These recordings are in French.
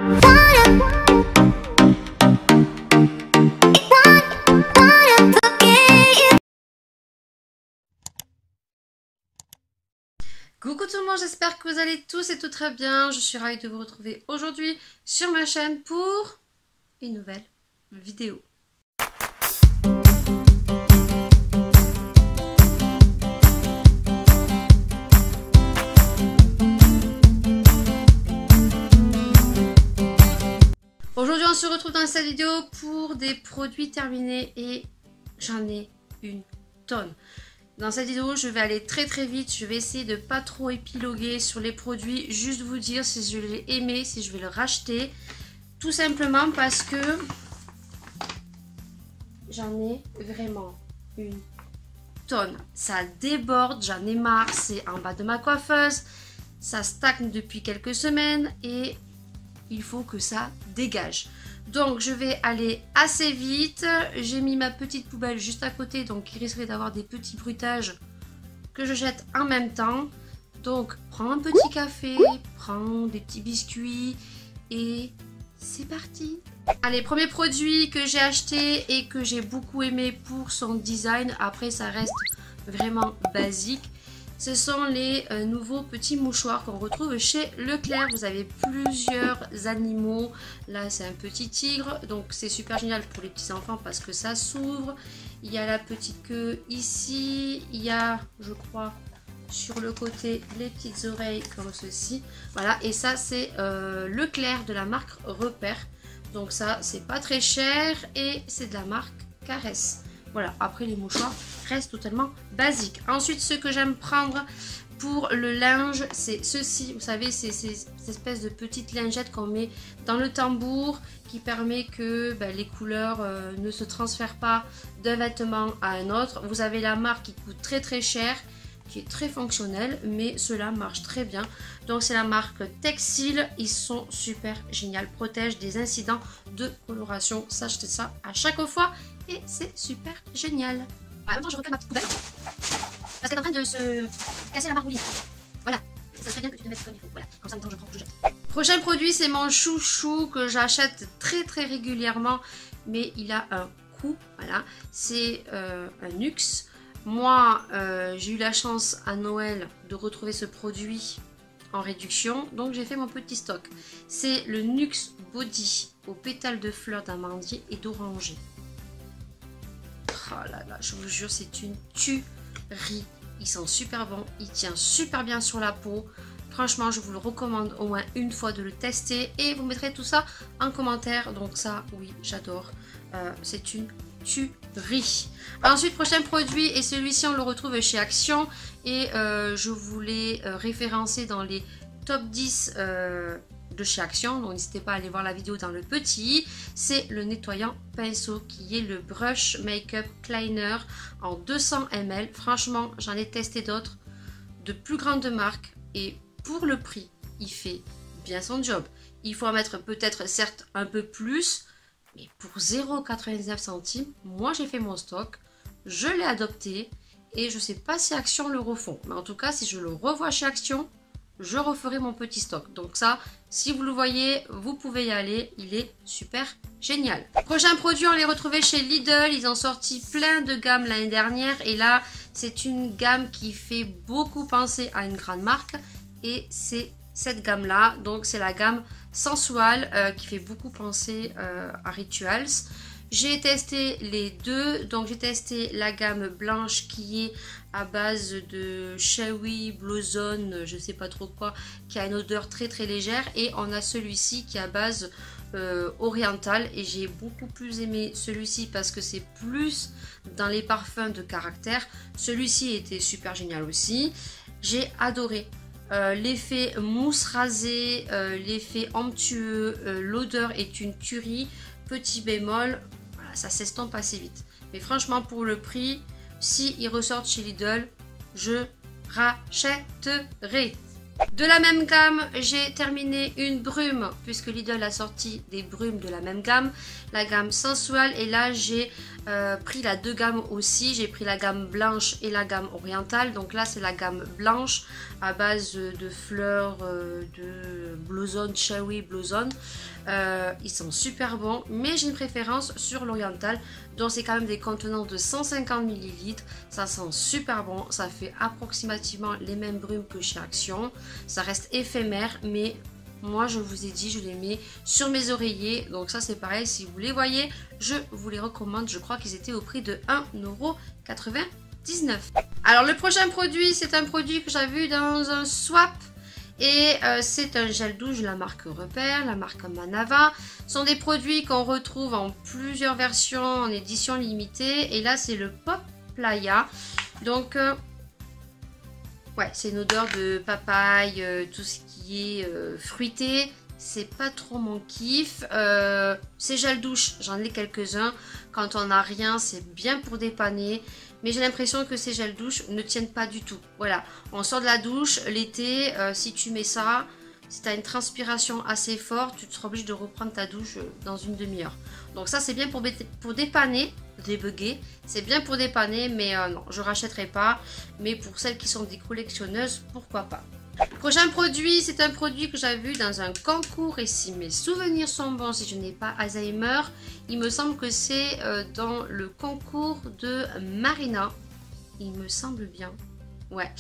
Coucou tout le monde, j'espère que vous allez tous et tout très bien. Je suis ravie de vous retrouver aujourd'hui sur ma chaîne pour une nouvelle vidéo. Aujourd'hui on se retrouve dans cette vidéo pour des produits terminés et j'en ai une tonne. Dans cette vidéo, je vais aller très vite. Je vais essayer de pas trop épiloguer sur les produits. Juste vous dire si je l'ai aimé, si je vais le racheter. Tout simplement parce que j'en ai vraiment une tonne. Ça déborde, j'en ai marre. C'est en bas de ma coiffeuse. Ça stagne depuis quelques semaines et il faut que ça dégage. Donc je vais aller assez vite. J'ai mis ma petite poubelle juste à côté, donc il risquerait d'avoir des petits bruitages que je jette en même temps. Donc prends un petit café, prends des petits biscuits et c'est parti. Allez, premier produit que j'ai acheté et que j'ai beaucoup aimé pour son design. Après ça reste vraiment basique. Ce sont les nouveaux petits mouchoirs qu'on retrouve chez Leclerc. Vous avez plusieurs animaux. Là, c'est un petit tigre. Donc, c'est super génial pour les petits enfants parce que ça s'ouvre. Il y a la petite queue ici. Il y a, je crois, sur le côté, les petites oreilles comme ceci. Voilà. Et ça, c'est Leclerc de la marque Repère. Donc, ça, c'est pas très cher. Et c'est de la marque Caresse. Voilà, après les mouchoirs restent totalement basiques. Ensuite, ce que j'aime prendre pour le linge, c'est ceci. Vous savez, c'est ces espèces de petites lingettes qu'on met dans le tambour qui permet que les couleurs ne se transfèrent pas d'un vêtement à un autre. Vous avez la marque qui coûte très cher, qui est très fonctionnelle, mais cela marche très bien. Donc c'est la marque Textile, ils sont super géniaux, protègent des incidents de coloration. Sachez ça à chaque fois et c'est super génial. En même temps, je recale ma petite poubelle parce qu'elle est en train de se casser la margoulise. Voilà, ça serait bien que tu te mettes comme il faut. Voilà, comme ça, en même temps, je prends, je jette. Prochain produit, c'est mon chouchou que j'achète très régulièrement, mais il a un coût. Voilà, c'est un Nuxe. Moi, j'ai eu la chance à Noël de retrouver ce produit en réduction, donc j'ai fait mon petit stock. C'est le Nuxe Body aux pétales de fleurs d'amandier et d'oranger. Oh là là, je vous jure, c'est une tuerie. Ils sont super bons, il tient super bien sur la peau. Franchement, je vous le recommande au moins une fois de le tester et vous mettrez tout ça en commentaire. Donc ça, oui, j'adore. C'est une tuerie. Ensuite, prochain produit, et celui-ci on le retrouve chez Action et je vous l'ai référencé dans les top 10 de chez Action, donc n'hésitez pas à aller voir la vidéo dans le petit. C'est le nettoyant pinceau qui est le Brush Makeup Cleaner en 200 ml. Franchement, j'en ai testé d'autres de plus grandes marques et pour le prix, il fait bien son job. Il faut en mettre peut-être certes un peu plus, mais pour 0,99 centimes, moi j'ai fait mon stock, je l'ai adopté et je sais pas si Action le refont. Mais en tout cas, si je le revois chez Action, je referai mon petit stock. Donc ça, si vous le voyez, vous pouvez y aller. Il est super génial. Prochain produit, on les retrouvait chez Lidl. Ils ont sorti plein de gammes l'année dernière. Et là, c'est une gamme qui fait beaucoup penser à une grande marque. Et c'est cette gamme-là. Donc c'est la gamme Sensual qui fait beaucoup penser à Rituals. J'ai testé les deux, donc j'ai testé la gamme blanche qui est à base de Shawi, Blossom, je sais pas trop quoi, qui a une odeur très légère, et on a celui-ci qui est à base orientale, et j'ai beaucoup plus aimé celui-ci parce que c'est plus dans les parfums de caractère. Celui-ci était super génial aussi, j'ai adoré. L'effet mousse rasée, l'effet onctueux, l'odeur est une tuerie. Petit bémol, voilà, ça s'estompe assez vite. Mais franchement, pour le prix, si ils ressortent chez Lidl, je rachèterai. De la même gamme, j'ai terminé une brume, puisque Lidl a sorti des brumes de la même gamme, la gamme sensuelle. Et là, j'ai pris la deux gammes aussi. J'ai pris la gamme blanche et la gamme orientale. Donc là, c'est la gamme blanche à base de fleurs de Blossom, Cherry Blossom. Ils sont super bons, mais j'ai une préférence sur l'oriental. Donc c'est quand même des contenants de 150 ml. Ça sent super bon. Ça fait approximativement les mêmes brumes que chez Action. Ça reste éphémère, mais moi je vous ai dit, je les mets sur mes oreillers. Donc ça c'est pareil, si vous les voyez, je vous les recommande. Je crois qu'ils étaient au prix de 1,99 €. Alors le prochain produit, c'est un produit que j'avais vu dans un swap. Et c'est un gel douche de la marque Repère, la marque Manava. Ce sont des produits qu'on retrouve en plusieurs versions, en édition limitée. Et là, c'est le Pop Playa. Donc, ouais, c'est une odeur de papaye, tout ce qui est fruité. C'est pas trop mon kiff. Ces gels douche, j'en ai quelques-uns. Quand on n'a rien, c'est bien pour dépanner. Mais j'ai l'impression que ces gels douche ne tiennent pas du tout. Voilà, on sort de la douche l'été, si tu mets ça, si tu as une transpiration assez forte, tu seras obligé de reprendre ta douche dans une demi-heure. Donc ça c'est bien pour dépanner, débugger, c'est bien pour dépanner, mais non, je ne rachèterai pas. Mais pour celles qui sont des collectionneuses, pourquoi pas. Prochain produit, c'est un produit que j'avais vu dans un concours et si mes souvenirs sont bons, si je n'ai pas Alzheimer, il me semble que c'est dans le concours de Marina, il me semble bien. Ouais,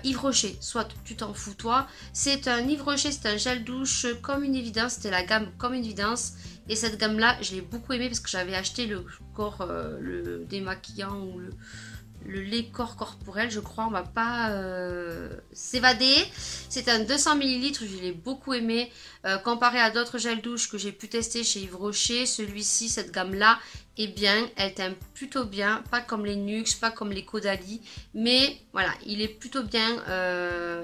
Yves Rocher, soit tu t'en fous toi, c'est un Yves Rocher, c'est un gel douche comme une évidence, c'était la gamme comme une évidence. Et cette gamme là, je l'ai beaucoup aimé parce que j'avais acheté le corps, le démaquillant ou le lait corps corporel, je crois, on va pas s'évader. C'est un 200 ml, je l'ai beaucoup aimé. Comparé à d'autres gels douche que j'ai pu tester chez Yves Rocher, celui-ci, cette gamme-là, est bien. Elle teint plutôt bien, pas comme les Nux, pas comme les Caudalie. Mais voilà, il est plutôt bien,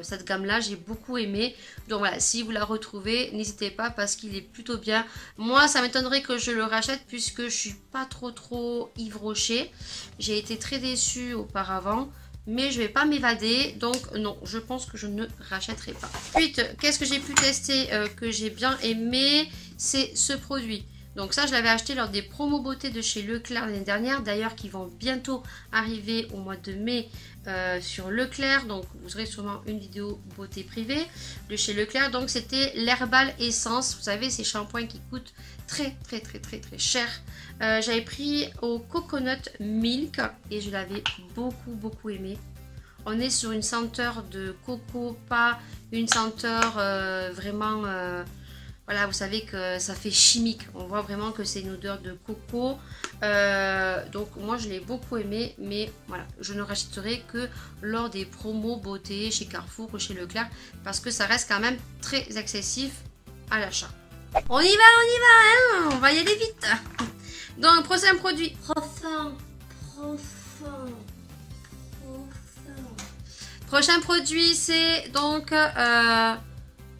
cette gamme-là, j'ai beaucoup aimé. Donc voilà, si vous la retrouvez, n'hésitez pas parce qu'il est plutôt bien. Moi, ça m'étonnerait que je le rachète puisque je suis pas trop Yves Rocher. J'ai été très déçue auparavant, mais je vais pas m'évader, donc non, je pense que je ne rachèterai pas. Ensuite, qu'est-ce que j'ai pu tester que j'ai bien aimé, c'est ce produit. Donc ça, je l'avais acheté lors des promos beauté de chez Leclerc l'année dernière, d'ailleurs qui vont bientôt arriver au mois de mai sur Leclerc. Donc vous aurez sûrement une vidéo beauté privée de chez Leclerc. Donc c'était l'Herbal Essence, vous savez ces shampoings qui coûtent très cher. J'avais pris au Coconut Milk et je l'avais beaucoup aimé. On est sur une senteur de coco, pas une senteur vraiment... voilà, vous savez que ça fait chimique. On voit vraiment que c'est une odeur de coco. Donc moi je l'ai beaucoup aimé. Mais voilà, je ne rachèterai que lors des promos beauté chez Carrefour ou chez Leclerc. Parce que ça reste quand même très excessif à l'achat. On y va, hein, on va y aller vite. Donc prochain produit. Prochain produit, c'est donc...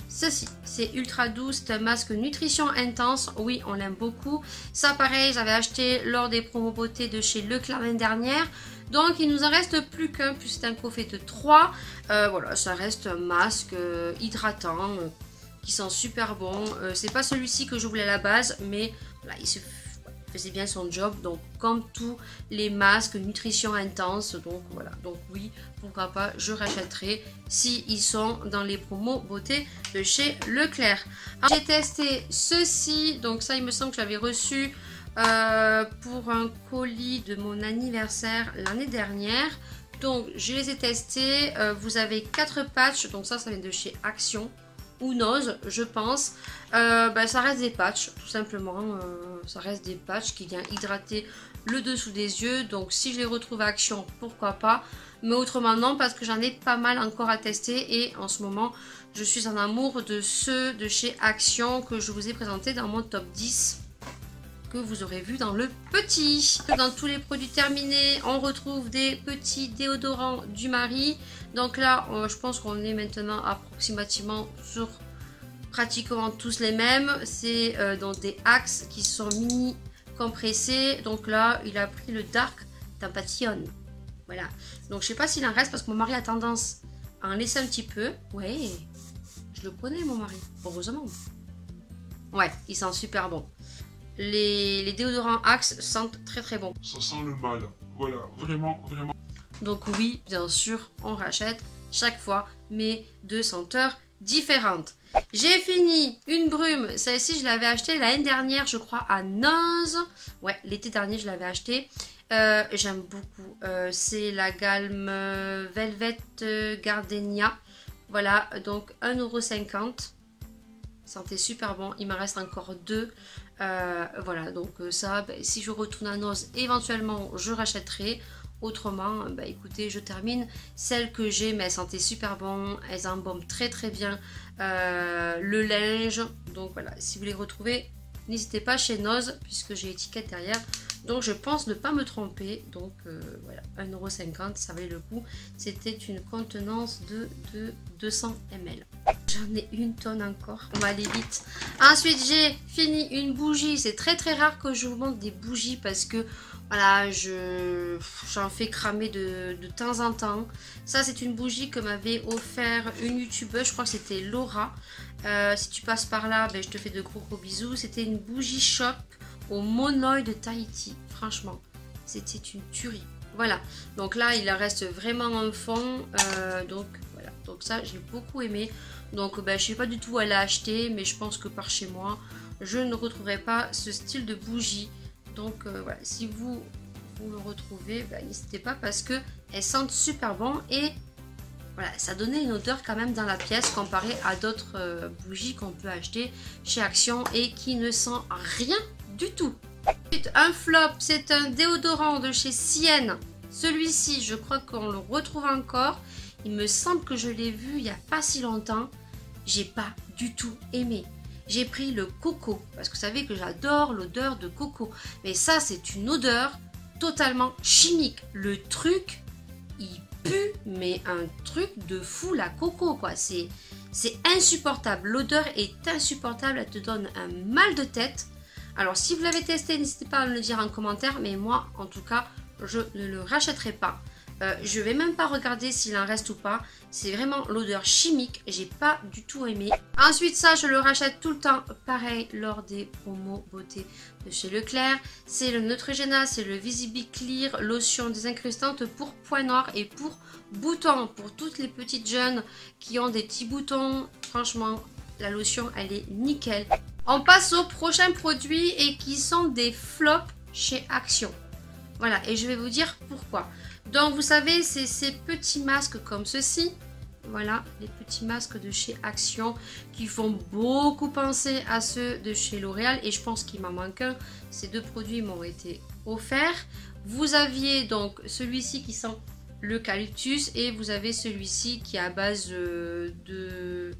ceci, c'est ultra doux, c'est un masque nutrition intense, oui on l'aime beaucoup. Ça pareil, j'avais acheté lors des promos beauté de chez Leclerc l'année dernière. Donc il nous en reste plus qu'un, puis c'est un coffret de 3. Voilà, ça reste un masque hydratant qui sent super bon. C'est pas celui-ci que je voulais à la base, mais voilà, il faisait bien son job. Donc comme tous les masques nutrition intense, donc voilà, donc oui, pourquoi pas, je rachèterai si ils sont dans les promos beauté de chez Leclerc. J'ai testé ceci, donc ça il me semble que j'avais reçu pour un colis de mon anniversaire l'année dernière. Donc je les ai testés. Vous avez 4 patchs, donc ça vient de chez Action ou Nose, je pense. Ça reste des patchs, tout simplement. Ça reste des patchs qui viennent hydrater le dessous des yeux. Donc si je les retrouve à Action, pourquoi pas. Mais autrement non, parce que j'en ai pas mal encore à tester. Et en ce moment, je suis en amour de ceux de chez Action que je vous ai présenté dans mon top 10. Que vous aurez vu dans le petit. Dans tous les produits terminés, on retrouve des petits déodorants du mari. Donc là, je pense qu'on est maintenant approximativement sur pratiquement tous les mêmes. C'est dans des Axe qui sont mini compressés. Donc là, il a pris le Dark Temptation. Voilà. Donc je sais pas s'il en reste parce que mon mari a tendance en laisser un petit peu. Ouais, je le connais mon mari, heureusement. Ouais, il sent super bon. Les déodorants Axe sentent très très bon. Ça sent le mal. Voilà, vraiment, vraiment. Donc oui, bien sûr, on rachète chaque fois, mais de senteurs différentes. J'ai fini une brume. Celle-ci, je l'avais achetée l'année dernière, je crois, à Noz. Ouais, l'été dernier, je l'avais achetée. J'aime beaucoup. C'est la gamme Velvet Gardenia. Voilà, donc 1,50 €. Sentait super bon. Il me reste encore 2. Voilà, donc ça, ben, si je retourne à Noz, éventuellement, je rachèterai. Autrement, bah écoutez, je termine. Celles que j'ai, mais elles sentaient super bon. Elles embaument très très bien le linge. Donc voilà, si vous les retrouvez, n'hésitez pas chez Noz, puisque j'ai l'étiquette derrière. Donc je pense ne pas me tromper. Donc voilà, 1,50 €, ça valait le coup. C'était une contenance de 200 ml. J'en ai une tonne encore. On va aller vite. Ensuite, j'ai fini une bougie. C'est très très rare que je vous montre des bougies parce que voilà, j'en fais cramer de temps en temps. Ça, c'est une bougie que m'avait offert une youtubeuse. Je crois que c'était Laura. Si tu passes par là, ben, je te fais de gros bisous. C'était une bougie choc au monoï de Tahiti. Franchement, c'était une tuerie. Voilà. Donc là, il en reste vraiment en fond. Donc voilà. Donc ça, j'ai beaucoup aimé. Donc ben, je ne sais pas du tout où elle a acheté, mais je pense que par chez moi, je ne retrouverai pas ce style de bougie. Donc voilà, si vous le retrouvez, ben, n'hésitez pas parce que elles sentent super bon et voilà, ça donnait une odeur quand même dans la pièce comparé à d'autres bougies qu'on peut acheter chez Action et qui ne sent rien du tout. Ensuite, un flop, c'est un déodorant de chez Sienne. Celui-ci, je crois qu'on le retrouve encore. Il me semble que je l'ai vu il n'y a pas si longtemps. J'ai pas du tout aimé. J'ai pris le coco, parce que vous savez que j'adore l'odeur de coco. Mais ça, c'est une odeur totalement chimique. Le truc, il pue, mais un truc de fou, la coco, quoi. C'est insupportable. L'odeur est insupportable, elle te donne un mal de tête. Alors, si vous l'avez testé, n'hésitez pas à me le dire en commentaire. Mais moi, en tout cas, je ne le rachèterai pas. Je vais même pas regarder s'il en reste ou pas. C'est vraiment l'odeur chimique. J'ai pas du tout aimé. Ensuite, ça, je le rachète tout le temps. Pareil, lors des promos beauté de chez Leclerc. C'est le Neutrogena, c'est le Visibi Clear, lotion désincrustante pour points noirs et pour boutons. Pour toutes les petites jeunes qui ont des petits boutons. Franchement, la lotion, elle est nickel. On passe au prochain produit et qui sont des flops chez Action. Voilà, et je vais vous dire pourquoi. Donc, vous savez, c'est ces petits masques comme ceci. Voilà, les petits masques de chez Action qui font beaucoup penser à ceux de chez L'Oréal. Et je pense qu'il m'en manque un. Ces deux produits m'ont été offerts. Vous aviez donc celui-ci qui sent l'eucalyptus et vous avez celui-ci qui est à base de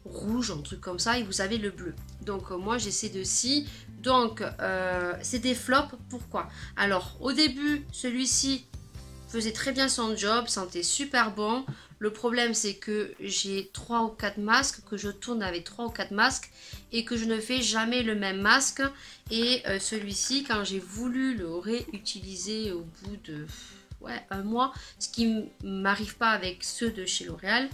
rouge, un truc comme ça. Et vous avez le bleu. Donc, moi, j'ai ces deux-ci. Donc, c'est des flops. Pourquoi? Alors, au début, celui-ci faisait très bien son job, sentait super bon. Le problème, c'est que j'ai 3 ou 4 masques, que je tourne avec 3 ou 4 masques et que je ne fais jamais le même masque. Et celui-ci, quand j'ai voulu le réutiliser au bout de un mois, ce qui ne m'arrive pas avec ceux de chez L'Oréal,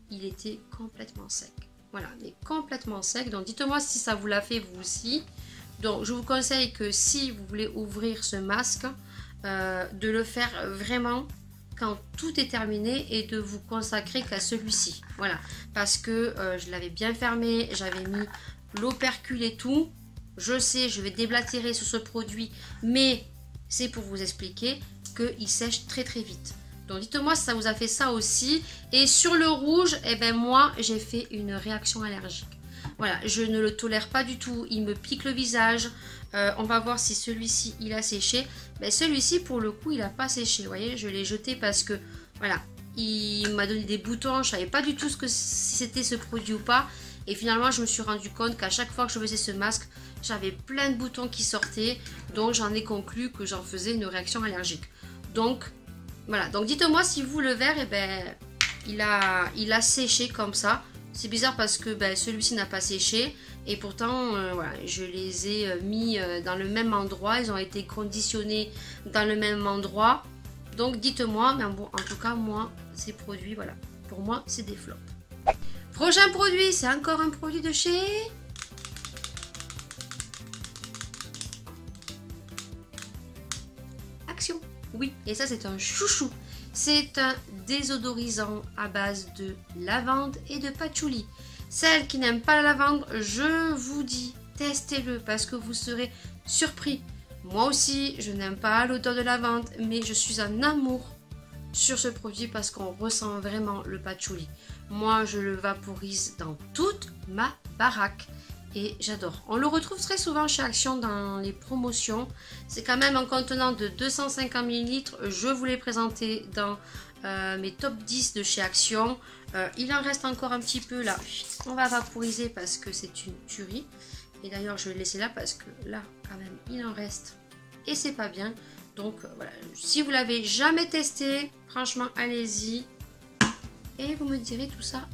il était complètement sec. Voilà, mais complètement sec. Donc, dites-moi si ça vous l'a fait vous aussi. Donc, je vous conseille que si vous voulez ouvrir ce masque, de le faire vraiment quand tout est terminé et de vous consacrer qu'à celui-ci. Voilà, parce que je l'avais bien fermé, j'avais mis l'opercule et tout. Je sais, je vais déblatérer sur ce produit, mais c'est pour vous expliquer qu'il sèche très très vite. Donc, dites-moi si ça vous a fait ça aussi. Et sur le rouge, eh ben moi, j'ai fait une réaction allergique. Voilà, je ne le tolère pas du tout. Il me pique le visage. On va voir si celui-ci, il a séché. Ben, celui-ci, pour le coup, il n'a pas séché. Vous voyez, je l'ai jeté parce que, voilà, il m'a donné des boutons. Je ne savais pas du tout si c'était ce produit ou pas. Et finalement, je me suis rendu compte qu'à chaque fois que je faisais ce masque, j'avais plein de boutons qui sortaient. Donc, j'en ai conclu que j'en faisais une réaction allergique. Donc, voilà. Donc, dites-moi si vous, le vert, eh ben, il a séché comme ça. C'est bizarre parce que ben, celui-ci n'a pas séché et pourtant voilà, je les ai mis dans le même endroit, ils ont été conditionnés dans le même endroit. Donc dites-moi, mais bon, en tout cas moi ces produits, voilà, pour moi, c'est des flops. Prochain produit, c'est encore un produit de chez... Action. Oui, et ça, c'est un chouchou. C'est un désodorisant à base de lavande et de patchouli. Celles qui n'aiment pas la lavande, je vous dis, testez-le parce que vous serez surpris. Moi aussi, je n'aime pas l'odeur de lavande, mais je suis en amour sur ce produit parce qu'on ressent vraiment le patchouli. Moi, je le vaporise dans toute ma baraque et j'adore. On le retrouve très souvent chez Action dans les promotions. C'est quand même un contenant de 250 ml. Je vous l'ai présenté dans mes top 10 de chez Action. Il en reste encore un petit peu là. On va vaporiser parce que c'est une tuerie. Et d'ailleurs, je vais le laisser là parce que là, quand même, il en reste. Et c'est pas bien. Donc, voilà. Si vous l'avez jamais testé, franchement, allez-y. Et vous me direz tout ça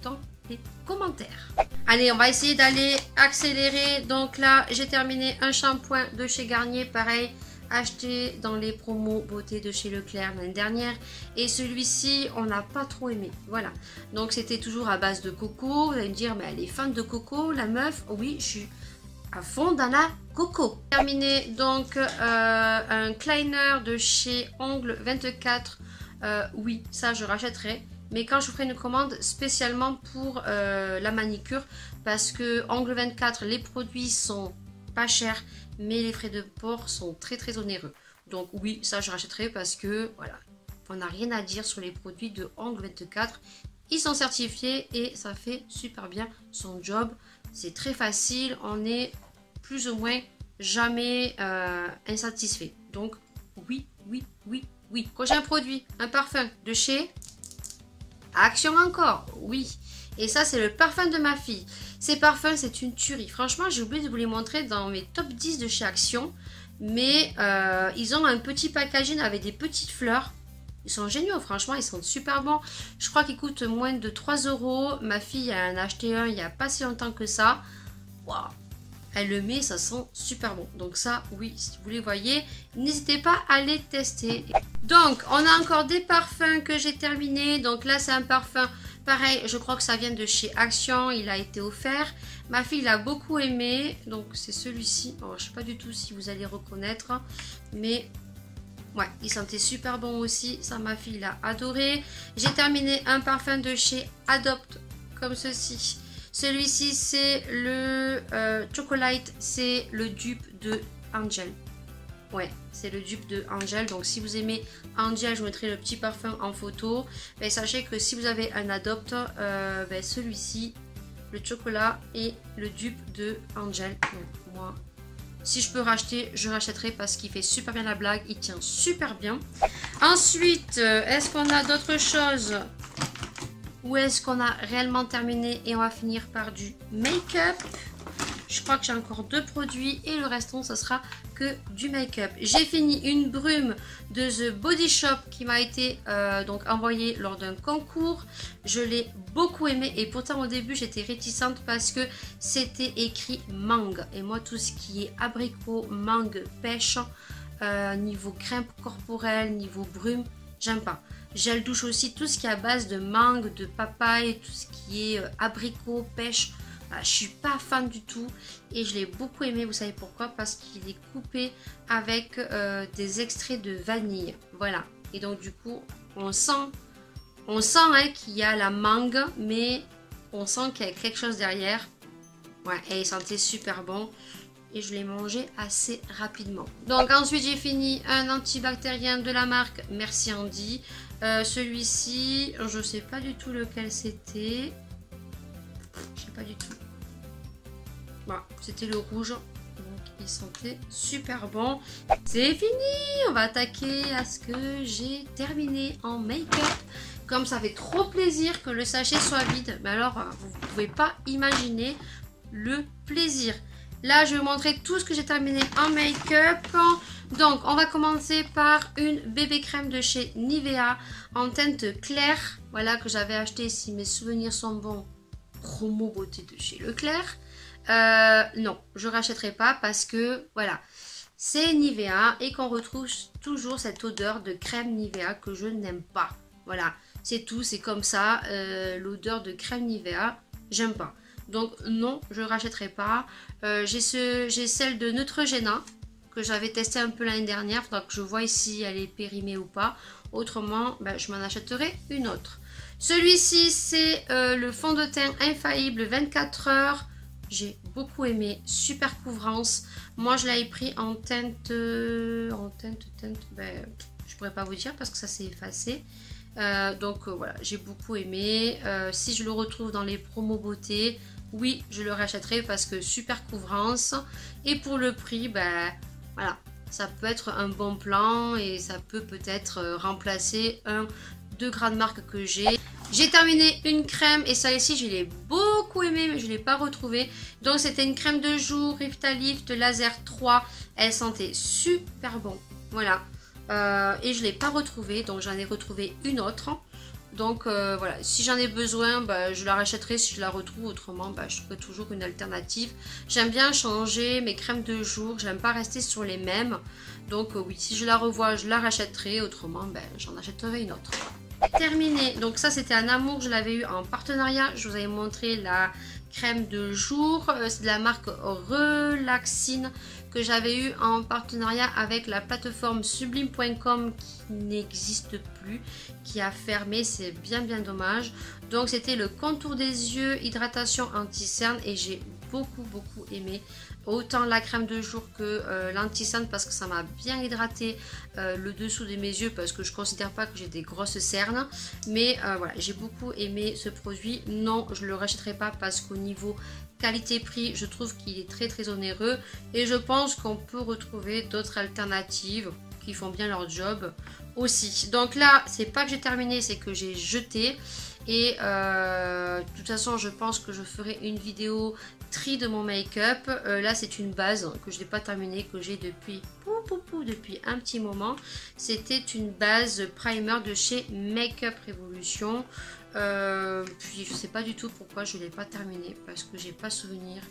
dans les commentaires. Allez, on va essayer d'aller accélérer. Donc là, j'ai terminé un shampoing de chez Garnier. Pareil, acheté dans les promos beauté de chez Leclerc l'année dernière. Et celui-ci, on n'a pas trop aimé. Voilà. Donc, c'était toujours à base de coco. Vous allez me dire, mais elle est fan de coco, la meuf. Oui, je suis à fond dans la coco. Terminé donc un cleaner de chez Ongle 24. Oui, ça, je rachèterai. Mais quand je ferai une commande spécialement pour la manicure, parce que Ongle 24, les produits sont pas chers, mais les frais de port sont très très onéreux. Donc oui, ça je rachèterai parce que voilà, on n'a rien à dire sur les produits de Ongle 24. Ils sont certifiés et ça fait super bien son job. C'est très facile, on est plus ou moins jamais insatisfait. Donc oui, oui, oui, oui. Prochain produit, un parfum de chez... Action encore, oui. Et ça, c'est le parfum de ma fille. Ces parfums, c'est une tuerie. Franchement, j'ai oublié de vous les montrer dans mes top 10 de chez Action. Mais ils ont un petit packaging avec des petites fleurs. Ils sont géniaux, franchement, ils sont super bons. Je crois qu'ils coûtent moins de 3 €. Ma fille en a acheté un il n'y a pas si longtemps que ça. Waouh! Elle le met, ça sent super bon. Donc ça, oui, si vous les voyez, n'hésitez pas à les tester. Donc, on a encore des parfums que j'ai terminés. Donc là, c'est un parfum, pareil, je crois que ça vient de chez Action. Il a été offert. Ma fille l'a beaucoup aimé. Donc, c'est celui-ci. Je ne sais pas du tout si vous allez reconnaître. Mais, ouais, il sentait super bon aussi. Ça, ma fille l'a adoré. J'ai terminé un parfum de chez Adopt, comme ceci. Celui-ci, c'est le Chocolate, c'est le dupe de Angel. Ouais, c'est le dupe de Angel. Donc, si vous aimez Angel, je vous mettrai le petit parfum en photo. Mais sachez que si vous avez un Adopt, celui-ci, le chocolat est le dupe de Angel. Donc, moi, si je peux racheter, je rachèterai parce qu'il fait super bien la blague. Il tient super bien. Ensuite, est-ce qu'on a d'autres choses ? Ou est-ce qu'on a réellement terminé et on va finir par du make-up? Je crois que j'ai encore 2 produits et le restant, ce sera que du make-up. J'ai fini une brume de The Body Shop qui m'a été donc envoyée lors d'un concours. Je l'ai beaucoup aimé et pourtant au début, j'étais réticente parce que c'était écrit mangue. Et moi, tout ce qui est abricot, mangue, pêche, niveau crème corporelle, niveau brume, j'aime pas. Gel douche aussi, tout ce qui est à base de mangue, de papaye, tout ce qui est abricot, pêche. Je suis pas fan du tout et je l'ai beaucoup aimé. Vous savez pourquoi? Parce qu'il est coupé avec des extraits de vanille. Voilà. Et donc du coup, on sent hein, qu'il y a la mangue, mais on sent qu'il y a quelque chose derrière. Ouais, et il sentait super bon. Et je l'ai mangé assez rapidement. Donc ensuite j'ai fini un antibactérien de la marque Merci Andy. Celui-ci, je sais pas du tout lequel c'était. Je sais pas du tout. Voilà, c'était le rouge. Donc il sentait super bon. C'est fini. On va attaquer à ce que j'ai terminé en make-up. Comme ça fait trop plaisir que le sachet soit vide. Mais alors, vous ne pouvez pas imaginer le plaisir. Là, je vais vous montrer tout ce que j'ai terminé en make-up. Donc, on va commencer par une bébé crème de chez Nivea en teinte claire. Voilà, que j'avais acheté, si mes souvenirs sont bons, promo beauté de chez Leclerc. Non, je ne rachèterai pas parce que, voilà, c'est Nivea et qu'on retrouve toujours cette odeur de crème Nivea que je n'aime pas. Voilà, C'est tout, c'est comme ça. L'odeur de crème Nivea, j'aime pas. Donc non, je ne rachèterai pas. J'ai celle de Neutrogena que j'avais testé un peu l'année dernière. Il faudra que je vois si elle est périmée ou pas. Autrement, ben, je m'en achèterai une autre. Celui-ci, c'est le fond de teint infaillible 24 heures. J'ai beaucoup aimé, super couvrance. Moi, je l'avais pris en teinte, ben, je pourrais pas vous dire parce que ça s'est effacé. Donc voilà, j'ai beaucoup aimé. Si je le retrouve dans les promos beauté, oui, je le rachèterai parce que super couvrance. Et pour le prix, ben voilà, ça peut être un bon plan et ça peut peut-être remplacer un de grande marque que j'ai. J'ai terminé une crème et celle-ci je l'ai beaucoup aimée mais je ne l'ai pas retrouvée. Donc c'était une crème de jour Riftalift Laser 3. Elle sentait super bon. Voilà. Et je ne l'ai pas retrouvée. Donc j'en ai retrouvé une autre. Donc voilà. Si j'en ai besoin, bah, je la rachèterai si je la retrouve. Autrement, bah, je trouverai toujours une alternative. J'aime bien changer mes crèmes de jour. J'aime pas rester sur les mêmes. Donc oui, si je la revois, je la rachèterai. Autrement, bah, j'en achèterai une autre. Terminé, donc ça c'était un amour, je l'avais eu en partenariat, je vous avais montré la crème de jour, c'est de la marque Relaxine que j'avais eu en partenariat avec la plateforme sublime.com qui n'existe plus, qui a fermé, c'est bien dommage. Donc c'était le contour des yeux, hydratation anti-cerne et j'ai beaucoup aimé. Autant la crème de jour que l'anti-cerne parce que ça m'a bien hydraté le dessous de mes yeux parce que je considère pas que j'ai des grosses cernes. Mais voilà, j'ai beaucoup aimé ce produit. Non, je le rachèterai pas parce qu'au niveau qualité-prix, je trouve qu'il est très onéreux. Et je pense qu'on peut retrouver d'autres alternatives qui font bien leur job aussi. Donc là, c'est pas que j'ai terminé, c'est que j'ai jeté. Et de toute façon, je pense que je ferai une vidéo tri de mon make-up. Là, c'est une base que je n'ai pas terminée, que j'ai depuis un petit moment. C'était une base primer de chez Make-up Revolution. Puis, je ne sais pas du tout pourquoi je ne l'ai pas terminée, parce que j'ai pas souvenir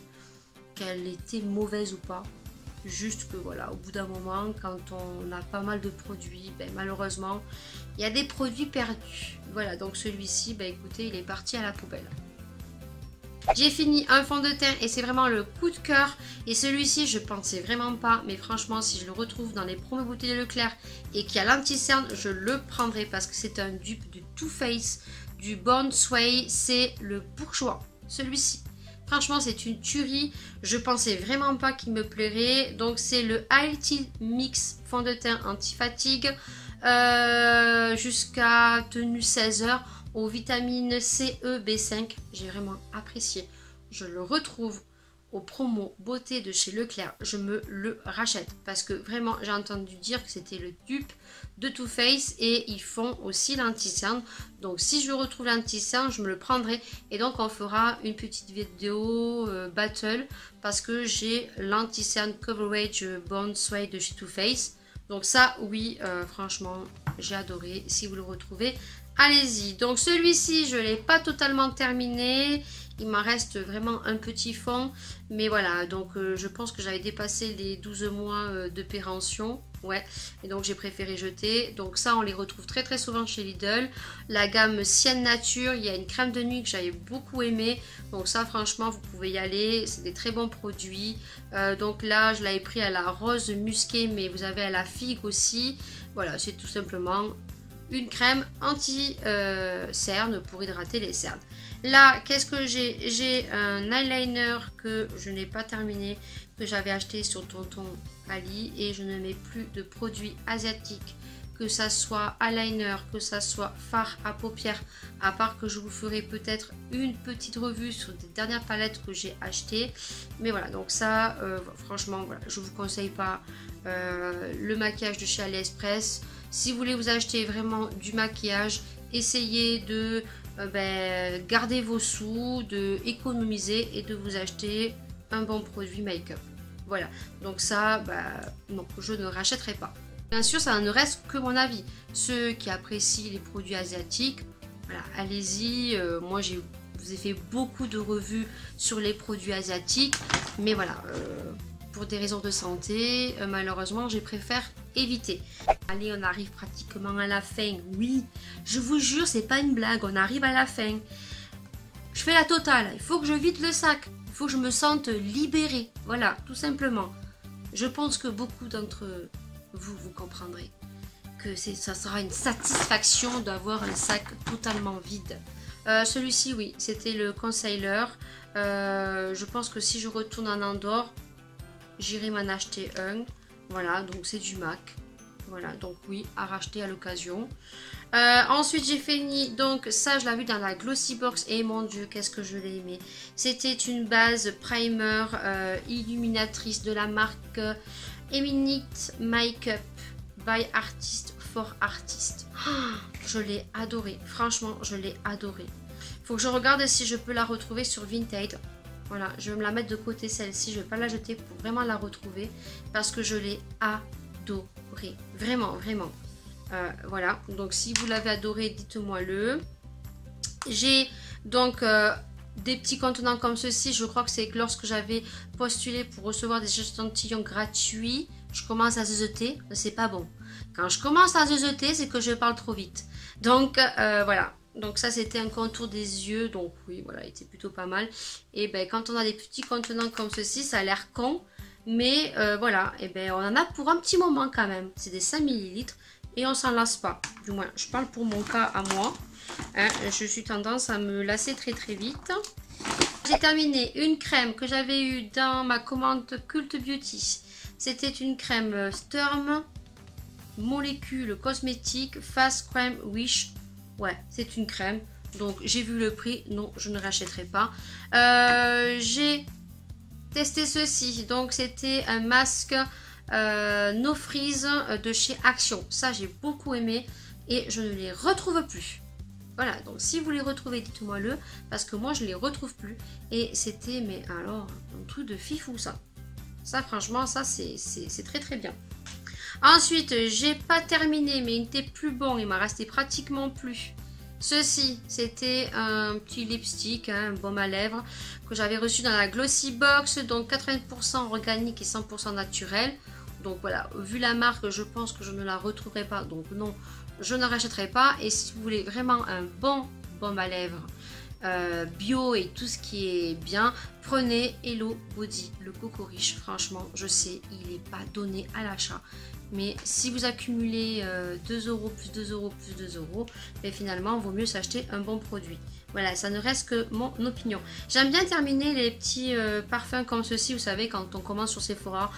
qu'elle était mauvaise ou pas. Juste que voilà, au bout d'un moment, quand on a pas mal de produits, ben, malheureusement, il y a des produits perdus. Voilà, donc celui-ci, ben, écoutez, il est parti à la poubelle. J'ai fini un fond de teint et c'est vraiment le coup de cœur. Et celui-ci, je pensais vraiment pas, mais franchement, si je le retrouve dans les promos beauté de Leclerc et qu'il y a l'anti-cerne, je le prendrai parce que c'est un dupe du Too Faced, du Born Sway, c'est le bourgeois, celui-ci. Franchement, c'est une tuerie. Je pensais vraiment pas qu'il me plairait. Donc, c'est le High Mix fond de teint anti-fatigue jusqu'à tenue 16 heures aux vitamines C, E, B5. J'ai vraiment apprécié. Je le retrouve aux promos beauté de chez Leclerc. Je me le rachète parce que vraiment, j'ai entendu dire que c'était le dupe de Too Faced et ils font aussi l'anti-cerne. Donc si je retrouve l'anti-cerne, je me le prendrai et donc on fera une petite vidéo battle parce que j'ai l'anti-cerne Coverage Born Sway de chez Too Faced. Donc ça, oui, franchement, j'ai adoré. Si vous le retrouvez, allez-y. Donc celui-ci, je ne l'ai pas totalement terminé. Il m'en reste vraiment un petit fond. Mais voilà, donc je pense que j'avais dépassé les 12 mois de péremption. Ouais, et donc j'ai préféré jeter. Donc ça, on les retrouve très souvent chez Lidl. La gamme Sienne Nature, il y a une crème de nuit que j'avais beaucoup aimée. Donc ça, franchement, vous pouvez y aller. C'est des très bons produits. Donc là, je l'avais pris à la rose musquée, mais vous avez à la figue aussi. Voilà, c'est tout simplement une crème anti-cerne pour hydrater les cernes. Là, qu'est-ce que j'ai? J'ai un eyeliner que je n'ai pas terminé, que j'avais acheté sur Tonton Ali et je ne mets plus de produits asiatiques, que ça soit eyeliner, que ça soit fard à paupières, à part que je vous ferai peut-être une petite revue sur des dernières palettes que j'ai achetées. Mais voilà, donc ça, franchement, voilà, je ne vous conseille pas le maquillage de chez AliExpress. Si vous voulez vous acheter vraiment du maquillage, essayez de garder vos sous, de économiser et de vous acheter un bon produit make-up. Voilà, donc ça, non, je ne rachèterai pas. Bien sûr, ça ne reste que mon avis. Ceux qui apprécient les produits asiatiques, voilà, allez-y. Moi, je vous ai fait beaucoup de revues sur les produits asiatiques, mais voilà, pour des raisons de santé, malheureusement, je préfère éviter. Allez, on arrive pratiquement à la fin. Oui, je vous jure, c'est pas une blague, on arrive à la fin. Je fais la totale, il faut que je vide le sac. Il faut que je me sente libérée. Voilà, tout simplement. Je pense que beaucoup d'entre vous, vous comprendrez que ça sera une satisfaction d'avoir un sac totalement vide. Celui-ci, oui, c'était le concealer. Je pense que si je retourne en Andorre, j'irai m'en acheter un. Voilà, donc c'est du MAC. Voilà, donc oui, à racheter à l'occasion. Ensuite, j'ai fini, donc ça, je l'ai vu dans la Glossy Box. Et mon Dieu, qu'est-ce que je l'ai aimé. C'était une base primer illuminatrice de la marque Eminit Makeup by Artist for Artist. Oh, je l'ai adoré, franchement, je l'ai adoré. Faut que je regarde si je peux la retrouver sur Vinted. Voilà, je vais me la mettre de côté celle-ci, je vais pas la jeter pour vraiment la retrouver parce que je l'ai adoré, vraiment, vraiment. Voilà, donc si vous l'avez adoré, dites-moi-le. J'ai donc des petits contenants comme ceci. Je crois que c'est lorsque j'avais postulé pour recevoir des échantillons gratuits. Je commence à zeuter, c'est pas bon. Quand je commence à zeuter, c'est que je parle trop vite. Donc voilà. Donc ça, c'était un contour des yeux. Donc oui, voilà, il était plutôt pas mal. Et ben quand on a des petits contenants comme ceci, ça a l'air con. Mais voilà, et ben on en a pour un petit moment quand même. C'est des 5 ml. Et on s'en lasse pas. Du moins, je parle pour mon cas à moi. Hein, je suis tendance à me lasser très très vite. J'ai terminé une crème que j'avais eue dans ma commande Cult Beauty. C'était une crème Sturm Molécule Cosmétique Fast Crème Wish. Ouais, c'est une crème. Donc, j'ai vu le prix. Non, je ne rachèterai pas. J'ai testé ceci. Donc, c'était un masque No Freeze de chez Action. Ça, j'ai beaucoup aimé. Et je ne les retrouve plus. Voilà, donc si vous les retrouvez, dites-moi le. Parce que moi, je les retrouve plus. Et c'était, mais alors, un truc de fifou, ça. Ça, franchement, ça, c'est très, très bien. Ensuite, j'ai pas terminé, mais il n'était plus bon. Il m'a resté pratiquement plus. Ceci, c'était un petit lipstick, hein, un baume à lèvres que j'avais reçu dans la Glossy Box. Donc 80% organique et 100% naturel. Donc voilà, vu la marque, je pense que je ne la retrouverai pas. Donc non, je ne rachèterai pas. Et si vous voulez vraiment un bon baume à lèvres bio et tout ce qui est bien, prenez Hello Body, le Coco Riche. Franchement, je sais, il n'est pas donné à l'achat. Mais si vous accumulez 2 € plus 2 € plus 2 €, mais finalement, il vaut mieux s'acheter un bon produit. Voilà, ça ne reste que mon opinion. J'aime bien terminer les petits parfums comme ceci. Vous savez, quand on commence sur Sephora,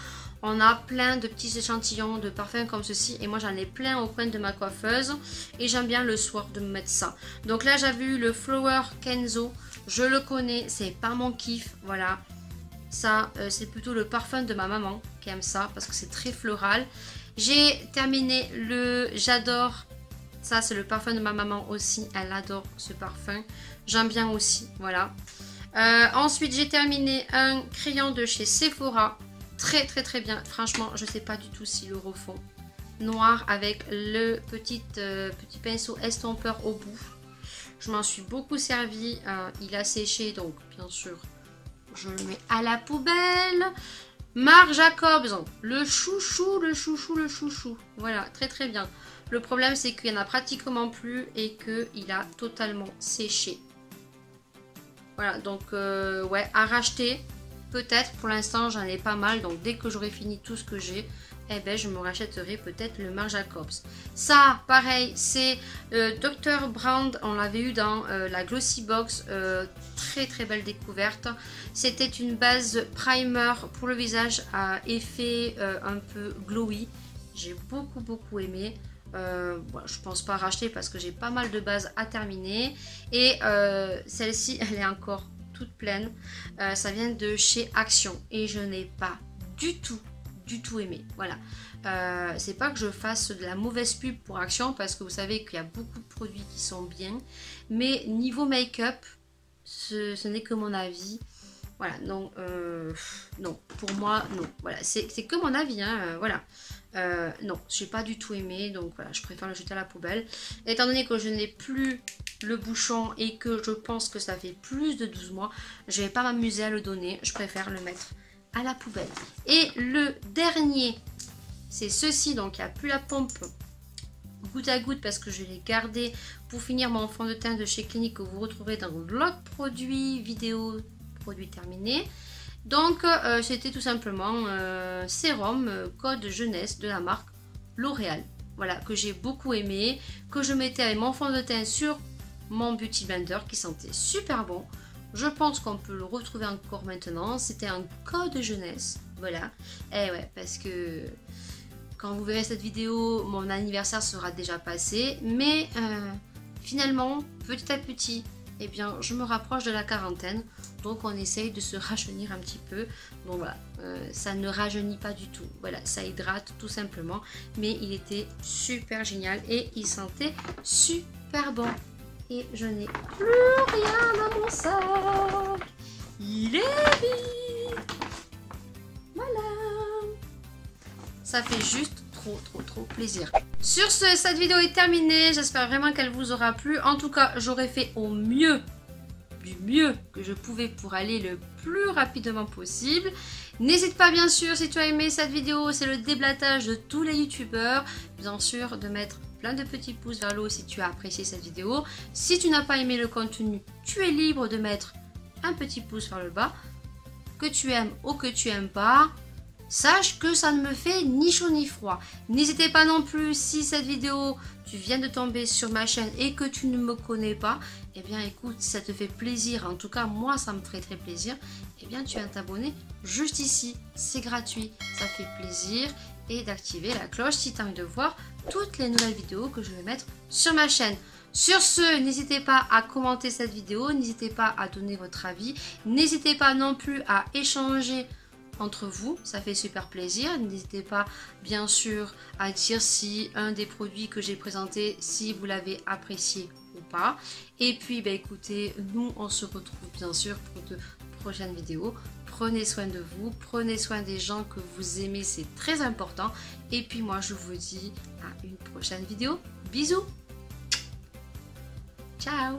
on a plein de petits échantillons de parfums comme ceci. Et moi, j'en ai plein au coin de ma coiffeuse. Et j'aime bien le soir de me mettre ça. Donc là, j'avais eu le Flower Kenzo. Je le connais, c'est pas mon kiff. Voilà. Ça, c'est plutôt le parfum de ma maman qui aime ça parce que c'est très floral. J'ai terminé le J'adore. Ça, c'est le parfum de ma maman aussi. Elle adore ce parfum. J'aime bien aussi. Voilà. Ensuite, j'ai terminé un crayon de chez Sephora. Très, très, très bien. Franchement, je ne sais pas du tout s'ils le refont. Noir avec le petit pinceau estompeur au bout. Je m'en suis beaucoup servi. Il a séché, donc bien sûr, je le mets à la poubelle. Marc Jacobs, le chouchou, le chouchou, le chouchou. Voilà, très très bien. Le problème, c'est qu'il n'y en a pratiquement plus et qu'il a totalement séché. Voilà, donc ouais, à racheter. Peut-être, pour l'instant, j'en ai pas mal. Donc, dès que j'aurai fini tout ce que j'ai, eh ben, je me rachèterai peut-être le Marc Jacobs. Ça, pareil, c'est Dr. Brand. On l'avait eu dans la Glossy Box. Très, très belle découverte. C'était une base primer pour le visage à effet un peu glowy. J'ai beaucoup, beaucoup aimé. Bon, je pense pas racheter parce que j'ai pas mal de bases à terminer. Et celle-ci, elle est encore toute pleine. Ça vient de chez Action et je n'ai pas du tout aimé. Voilà. C'est pas que je fasse de la mauvaise pub pour Action parce que vous savez qu'il y a beaucoup de produits qui sont bien, mais niveau make-up, ce n'est que mon avis. Voilà, non, non, pour moi, non. Voilà, c'est que mon avis, hein, voilà. Non, j'ai pas du tout aimé, donc voilà, je préfère le jeter à la poubelle. Étant donné que je n'ai plus le bouchon et que je pense que ça fait plus de 12 mois, je vais pas m'amuser à le donner, je préfère le mettre à la poubelle. Et le dernier, c'est ceci. Donc il n'y a plus la pompe goutte à goutte parce que je l'ai gardé pour finir mon fond de teint de chez Clinique que vous retrouverez dans l'autre produit vidéo, produit terminé. Donc c'était tout simplement sérum code jeunesse de la marque L'Oréal. Voilà, que j'ai beaucoup aimé, que je mettais avec mon fond de teint sur mon Beauty Blender qui sentait super bon. Je pense qu'on peut le retrouver encore maintenant. C'était un code jeunesse. Voilà. Et ouais, parce que quand vous verrez cette vidéo, mon anniversaire sera déjà passé. Mais finalement, petit à petit, eh bien, je me rapproche de la quarantaine. Donc on essaye de se rajeunir un petit peu. Donc voilà, ça ne rajeunit pas du tout. Voilà, ça hydrate tout simplement. Mais il était super génial et il sentait super bon. Et je n'ai plus rien dans mon sac. Il est vide. Voilà. Ça fait juste trop plaisir. Sur ce, cette vidéo est terminée. J'espère vraiment qu'elle vous aura plu. En tout cas, j'aurais fait au mieux, du mieux que je pouvais pour aller le plus rapidement possible. N'hésite pas bien sûr, si tu as aimé cette vidéo, c'est le déblatage de tous les youtubeurs. Bien sûr, de mettre plein de petits pouces vers le haut si tu as apprécié cette vidéo. Si tu n'as pas aimé le contenu, tu es libre de mettre un petit pouce vers le bas. Que tu aimes ou que tu aimes pas, sache que ça ne me fait ni chaud ni froid. N'hésitez pas non plus, si cette vidéo, tu viens de tomber sur ma chaîne et que tu ne me connais pas, eh bien écoute, si ça te fait plaisir, en tout cas moi ça me ferait très plaisir, eh bien tu viens t'abonner juste ici, c'est gratuit, ça fait plaisir, et d'activer la cloche si tu as envie de voir toutes les nouvelles vidéos que je vais mettre sur ma chaîne. Sur ce, n'hésitez pas à commenter cette vidéo, n'hésitez pas à donner votre avis, n'hésitez pas non plus à échanger entre vous, ça fait super plaisir. N'hésitez pas bien sûr à dire si un des produits que j'ai présenté, si vous l'avez apprécié ou pas. Et puis bah, écoutez, nous on se retrouve bien sûr pour de prochaines vidéos. Prenez soin de vous, prenez soin des gens que vous aimez, c'est très important. Et puis moi je vous dis à une prochaine vidéo. Bisous. Ciao.